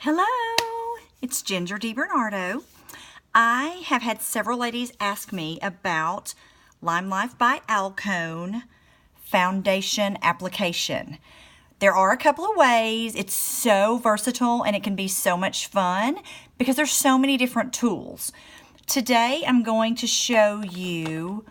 Hello, it's Ginger DiBernardo. I have had several ladies ask me about LimeLife by Alcone foundation application. There are a couple of ways. It's so versatile and it can be so much fun because there's so many different tools. Today I'm going to show you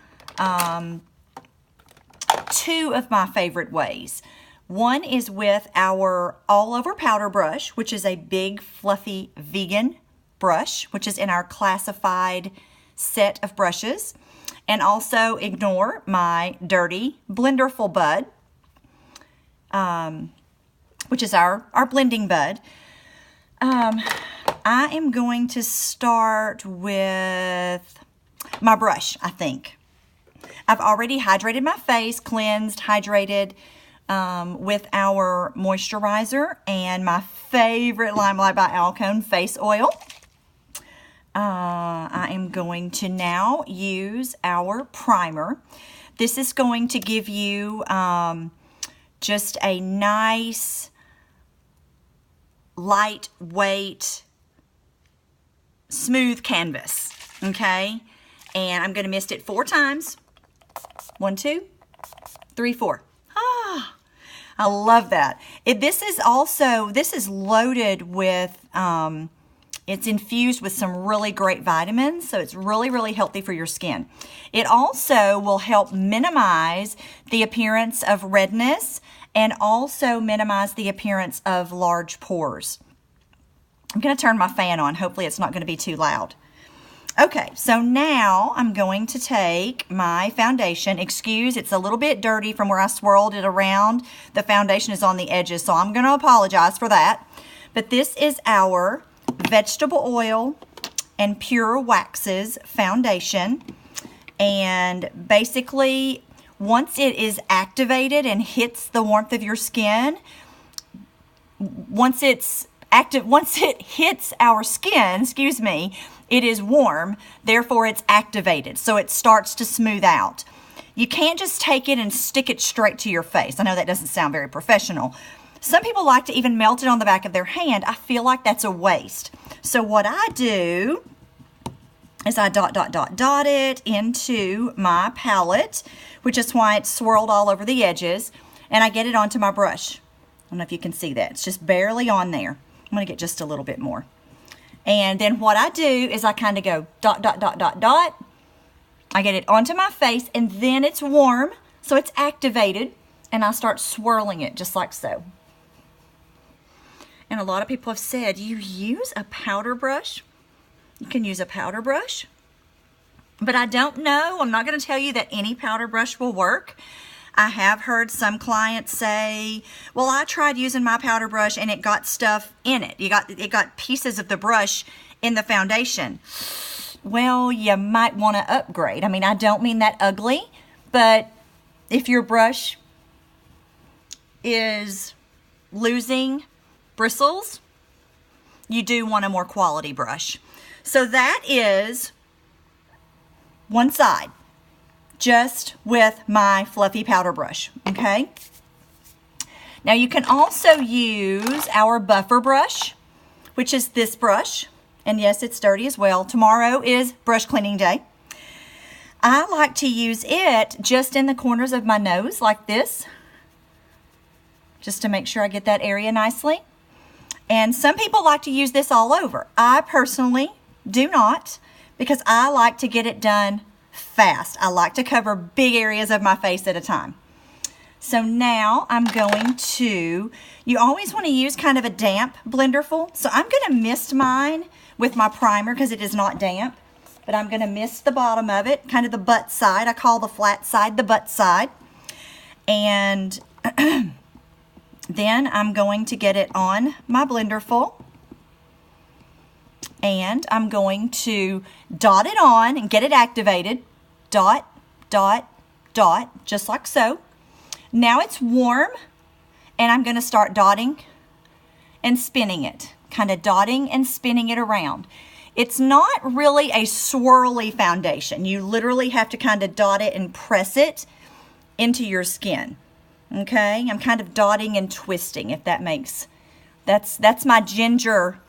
two of my favorite ways. One is with our all-over powder brush, which is a big, fluffy vegan brush, which is in our classified set of brushes. And also ignore my dirty Blenderful bud, which is our blending bud. I am going to start with my brush, I think. I've already hydrated my face, cleansed, hydrated, with our moisturizer and my favorite LimeLife by Alcone face oil. I am going to now use our primer. This is going to give you just a nice, lightweight, smooth canvas, okay? And I'm going to mist it 4 times. 1, 2, 3, 4. I love that. This is loaded with, it's infused with some really great vitamins, so it's really, really healthy for your skin. It also will help minimize the appearance of redness and also minimize the appearance of large pores. I'm going to turn my fan on. Hopefully it's not going to be too loud. Okay, so now I'm going to take my foundation. Excuse, it's a little bit dirty from where I swirled it around. The foundation is on the edges, so I'm going to apologize for that. But this is our vegetable oil and pure waxes foundation. And basically, once it is activated and hits the warmth of your skin, once it hits our skin, it is warm, therefore it's activated, so it starts to smooth out. You can't just take it and stick it straight to your face. I know that doesn't sound very professional. Some people like to even melt it on the back of their hand. I feel like that's a waste. So what I do is I dot it into my palette, which is why it's swirled all over the edges, and I get it onto my brush. I don't know if you can see that. It's just barely on there. I'm going to get just a little bit more. And then what I do is I kind of go dot. I get it onto my face, and then it's warm, so it's activated, and I start swirling it just like so. And a lot of people have said, you use a powder brush? You can use a powder brush. But I don't know. I'm not going to tell you that any powder brush will work. I have heard some clients say, well, I tried using my powder brush and it got stuff in it. It got pieces of the brush in the foundation. Well, you might want to upgrade. I mean, I don't mean that ugly, but if your brush is losing bristles, you do want a more quality brush. So that is one side, just with my fluffy powder brush, okay? Now you can also use our buffer brush, which is this brush, and yes, it's dirty as well. Tomorrow is brush cleaning day. I like to use it just in the corners of my nose like this, just to make sure I get that area nicely. And some people like to use this all over. I personally do not, because I like to get it done fast. I like to cover big areas of my face at a time. So now I'm going to, you always want to use kind of a damp Blenderful. So I'm going to mist mine with my primer because it is not damp. But I'm going to mist the bottom of it, kind of the butt side. I call the flat side the butt side. And then I'm going to get it on my Blenderful. And I'm going to dot it on and get it activated. Dot, just like so. Now it's warm, and I'm going to start dotting and spinning it. Kind of dotting and spinning it around. It's not really a swirly foundation. You literally have to kind of dot it and press it into your skin. Okay? I'm kind of dotting and twisting, if that makes That's my ginger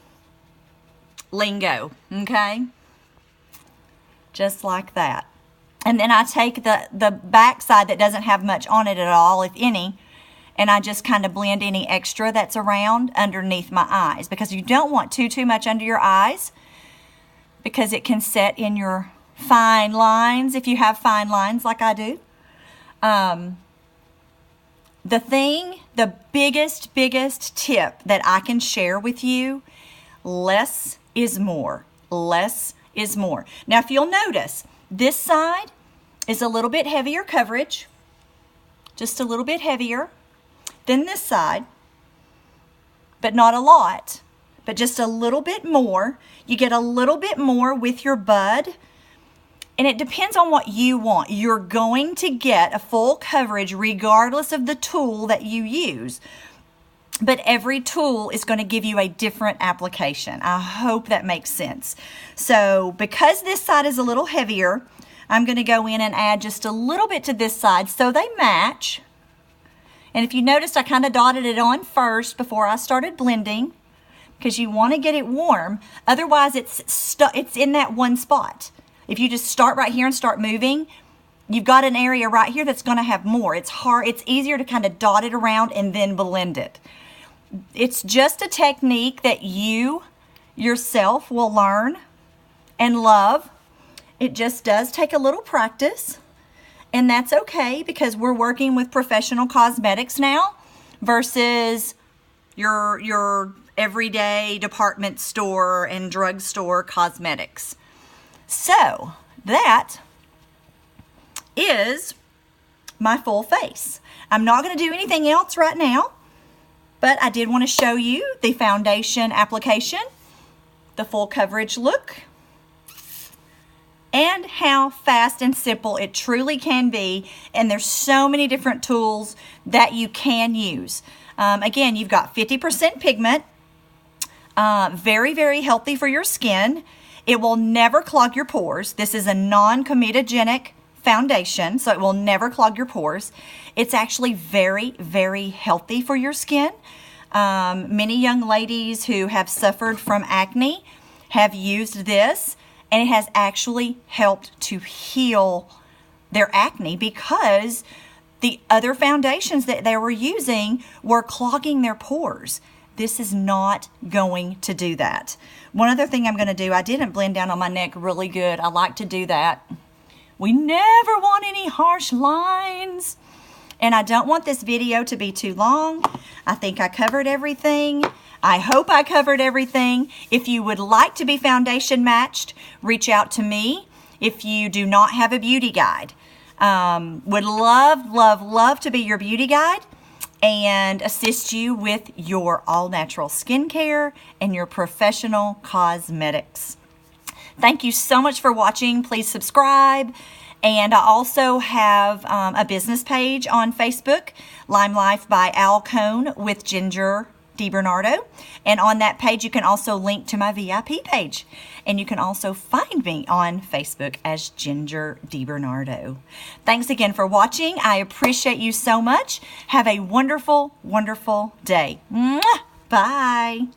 lingo, okay? Just like that. And then I take the back side that doesn't have much on it at all, if any, and I just kind of blend any extra that's around underneath my eyes, because you don't want too much under your eyes, because it can set in your fine lines if you have fine lines like I do. The biggest tip that I can share with you, less is more. Less is more. Now, if you'll notice, this side is a little bit heavier coverage, just a little bit heavier than this side, but not a lot, but just a little bit more. You get a little bit more with your bud, and it depends on what you want. You're going to get a full coverage regardless of the tool that you use, but every tool is going to give you a different application. I hope that makes sense. So because this side is a little heavier, I'm going to go in and add just a little bit to this side so they match. And if you noticed, I kind of dotted it on first before I started blending, because you want to get it warm. Otherwise, it's in that one spot. If you just start right here and start moving, you've got an area right here that's going to have more. It's easier to kind of dot it around and then blend it. It's just a technique that you yourself will learn and love. It just does take a little practice, and that's okay, because we're working with professional cosmetics now versus your everyday department store and drugstore cosmetics. So that is my full face. I'm not going to do anything else right now, but I did want to show you the foundation application, the full coverage look, and how fast and simple it truly can be. And there's so many different tools that you can use. Again, you've got 50% pigment, very, very healthy for your skin. It will never clog your pores. This is a non-comedogenic foundation, so it will never clog your pores. It's actually very, very healthy for your skin. Many young ladies who have suffered from acne have used this, and it has actually helped to heal their acne, because the other foundations that they were using were clogging their pores. This is not going to do that. One other thing I'm going to do, I didn't blend down on my neck really good. I like to do that. We never want any harsh lines. And I don't want this video to be too long. I think I covered everything. I hope I covered everything. If you would like to be foundation matched, reach out to me. If you do not have a beauty guide, would love to be your beauty guide and assist you with your all-natural skincare and your professional cosmetics. Thank you so much for watching. Please subscribe. And I also have a business page on Facebook, LimeLife by Alcone with Ginger DiBernardo. And on that page, you can also link to my VIP page. And you can also find me on Facebook as Ginger DiBernardo. Thanks again for watching. I appreciate you so much. Have a wonderful, wonderful day. Mwah! Bye.